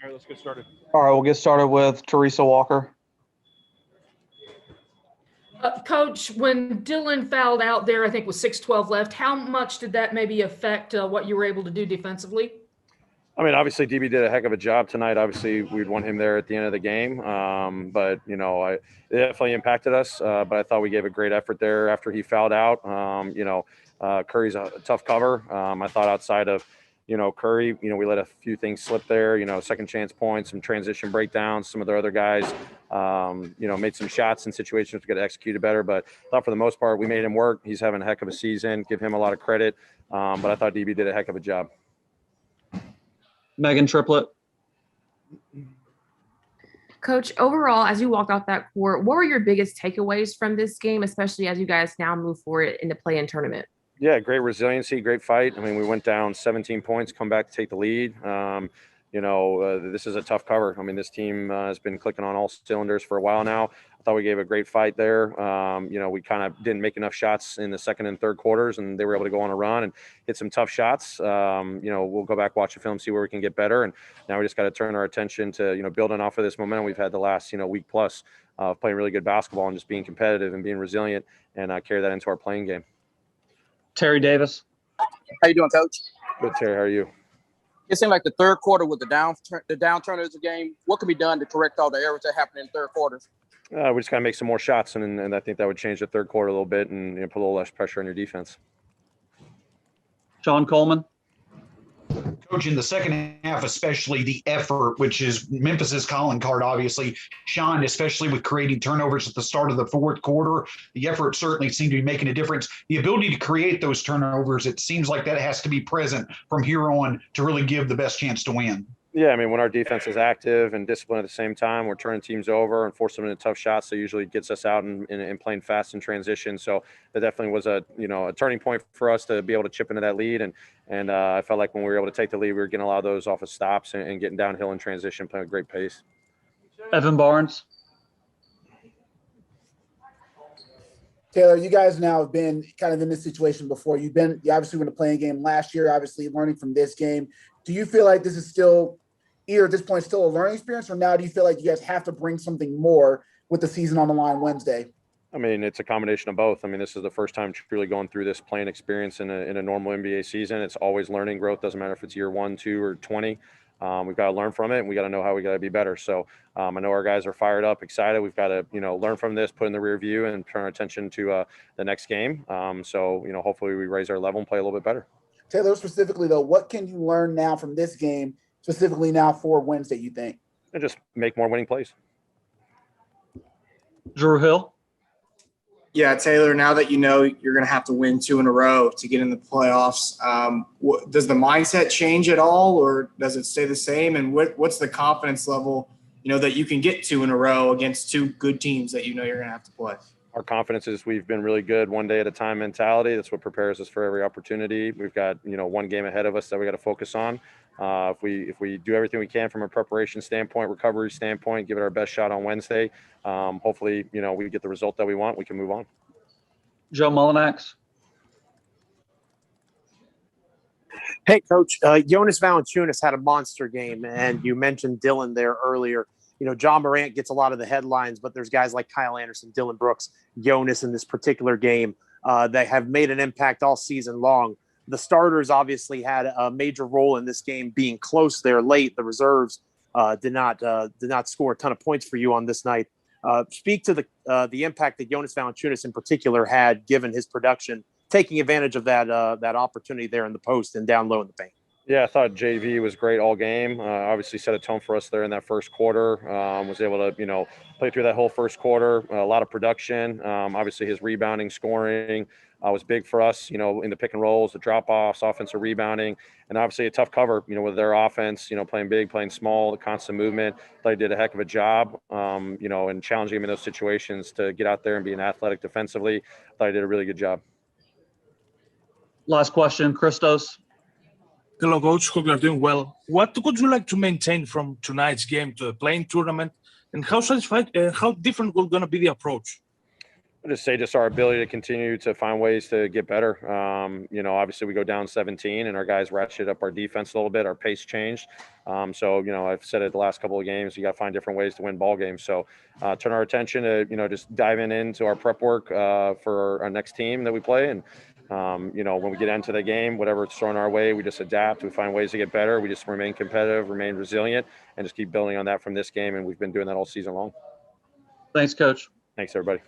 All right, let's get started. All right, we'll get started with Teresa Walker. Coach, when Dylan fouled out there, I think with 6:12 left, how much did that maybe affect what you were able to do defensively? I mean, obviously, DB did a heck of a job tonight. Obviously, we'd want him there at the end of the game. But, it definitely impacted us. But I thought we gave a great effort there after he fouled out. Curry's a tough cover. I thought outside of, Curry, we let a few things slip there, second chance points, some transition breakdowns. Some of the other guys, made some shots in situations we could have executed better. But I thought for the most part, we made him work. He's having a heck of a season. Give him a lot of credit. But I thought DB did a heck of a job. Megan Triplett. Coach, overall, as you walked off that court, what were your biggest takeaways from this game, especially as you guys now move forward in the play-in tournament? Yeah, great resiliency, great fight. I mean, we went down 17 points, come back to take the lead. This is a tough cover. I mean, this team has been clicking on all cylinders for a while now. I thought we gave a great fight there. We kind of didn't make enough shots in the second and third quarters, and they were able to go on a run and hit some tough shots. We'll go back, watch the film, see where we can get better. And now we just got to turn our attention to, building off of this momentum we've had the last, week plus of playing really good basketball and just being competitive and being resilient and carry that into our playing game. Terry Davis. How you doing, Coach? Good, Terry. How are you? It seemed like the third quarter was the downturn of the game. What can be done to correct all the errors that happened in the third quarter? We just got to make some more shots, and I think that would change the third quarter a little bit and put a little less pressure on your defense. John Coleman. Coach, in the second half, especially the effort, which is Memphis's calling card, obviously, shined, especially with creating turnovers at the start of the fourth quarter. The effort certainly seemed to be making a difference. The ability to create those turnovers, it seems like that has to be present from here on to really give the best chance to win. Yeah, I mean, when our defense is active and disciplined at the same time, we're turning teams over and forcing them into tough shots. So usually gets us out and playing fast in transition. So that definitely was a turning point for us to be able to chip into that lead. And I felt like when we were able to take the lead, we were getting a lot of those off of stops and getting downhill in transition, playing a great pace. Evan Barnes. Taylor, you guys now have been kind of in this situation before. You obviously were in a playing game last year, obviously learning from this game. Do you feel like this is still either at this point still a learning experience, or now do you feel like you guys have to bring something more with the season on the line Wednesday? I mean, it's a combination of both. I mean, this is the first time truly going through this playing experience in a normal NBA season. It's always learning growth. Doesn't matter if it's year 1, 2, or 20. We've got to learn from it, and we got to know how we got to be better. So I know our guys are fired up, excited. We've got to, learn from this, put in the rear view, and turn our attention to the next game. Hopefully we raise our level and play a little bit better. Taylor, specifically though, what can you learn now from this game, specifically now for Wednesday, you think? And just make more winning plays. Drew Hill. Yeah, Taylor, now that you know you're going to have to win 2 in a row to get in the playoffs, does the mindset change at all, or does it stay the same? And what's the confidence level, that you can get 2 in a row against 2 good teams that you're going to have to play? Our confidence is we've been really good, one day at a time mentality. That's what prepares us for every opportunity. We've got, one game ahead of us that we got to focus on. If we do everything we can from a preparation standpoint, recovery standpoint, give it our best shot on Wednesday, hopefully, we get the result that we want. We can move on. Joe Mullinax. Hey, Coach. Jonas Valanciunas had a monster game, and you mentioned Dylan there earlier. John Morant gets a lot of the headlines, but there's guys like Kyle Anderson, Dylan Brooks, Jonas in this particular game that have made an impact all season long. The starters obviously had a major role in this game, being close there late. The reserves did not score a ton of points for you on this night. Speak to the impact that Jonas Valanciunas in particular had, given his production, taking advantage of that opportunity there in the post and down low in the paint. Yeah, I thought JV was great all game. Obviously set a tone for us there in that first quarter. Was able to, play through that whole first quarter. A lot of production. Obviously his rebounding, scoring was big for us, in the pick and rolls, the drop-offs, offensive rebounding, and obviously a tough cover, with their offense, playing big, playing small, the constant movement. I thought he did a heck of a job, and challenging him in those situations to get out there and be an athletic defensively. I thought he did a really good job. Last question, Christos. Hello, Coach. Hope you're doing well. What would you like to maintain from tonight's game to the playing tournament, and how different will going to be the approach? I'll just say just our ability to continue to find ways to get better. Obviously we go down 17 and our guys ratchet up our defense a little bit. Our pace changed. I've said it the last couple of games, you got to find different ways to win ball games. So turn our attention to, just diving into our prep work for our next team that we play. And, when we get into the game, whatever it's thrown our way, we just adapt. We find ways to get better. We just remain competitive, remain resilient, and just keep building on that from this game. And we've been doing that all season long. Thanks, Coach. Thanks, everybody.